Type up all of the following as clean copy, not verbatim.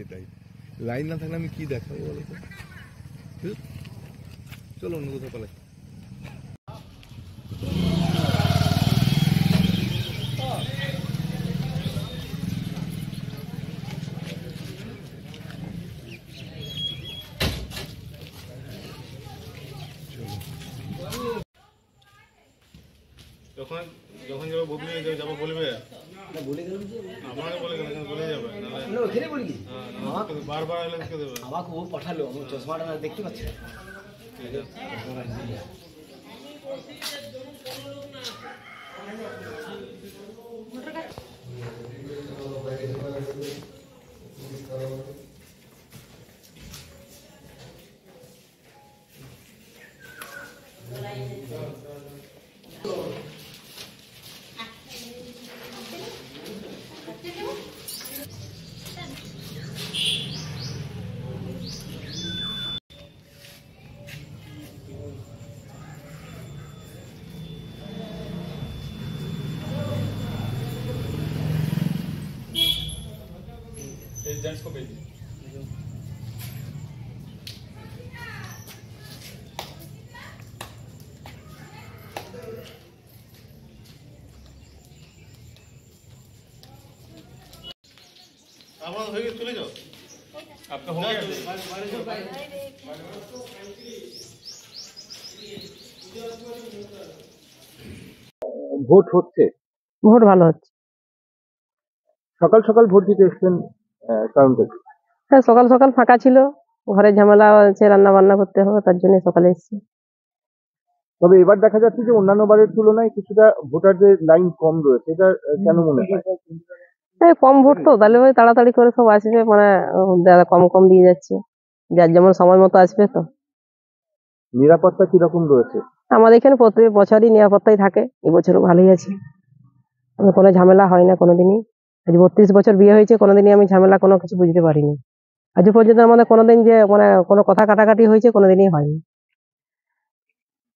এটাই লাইন না থাকলে আমি কি দেখাবো বলো তো? চলো অন্য কোথাও পালাই। যখন যখন যাবো বলবে যাবো বলবে বলে গেলাম যে আমাকে বলে গেলে বলে যাবে না ওখানে বলি কি বারবার এলে লিখে দেবে। আমাকে ও পাঠালো আমার চশমাটা না দেখতে পাচ্ছি না। जेंट्स को भेजिए। आप चले जाओ आपका हो गया ভোট হচ্ছে, ভোট ভালো হচ্ছে। সকাল সকাল ভোট দিতে এসছেন, কারণটা কি? হ্যাঁ, সকাল সকাল ফাঁকা ছিল, ঘরে ঝামেলা আছে, রান্না বান্না করতে হবে, তার জন্য সকালে এসেছি। তবে এবার দেখা যাচ্ছে যে অন্যান্য বারের তুলনায় কিছুটা ভোটারদের লাইন কম রয়েছে, এটা কেন মনে হয়? কম ভোট তো, তাহলে ওই তাড়াতাড়ি করে সব আসবে, মানে কম কম দিয়ে যাচ্ছে, যার যেমন সময় মতো আসবে। তো নিরাপত্তা কিরকম রয়েছে? আমাদের এখানে প্রত্যেক বছরই নিরাপত্তাই থাকে, এবছরও ভালোই আছে, কোনো ঝামেলা হয় না কোনোদিনই। আজ 32 বছর বিয়ে হয়েছে, কোনোদিনই আমি ঝামেলা কোনো কিছু বুঝতে পারিনি। আজ পর্যন্ত আমাদের কোনোদিন যে মানে কোনো কথা কাটাকাটি হয়েছে কোনোদিনই হয়নি।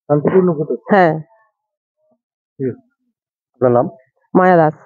শান্তিপূর্ণ ভোট হচ্ছে। হ্যাঁ। আপনার নাম? মায়া দাস।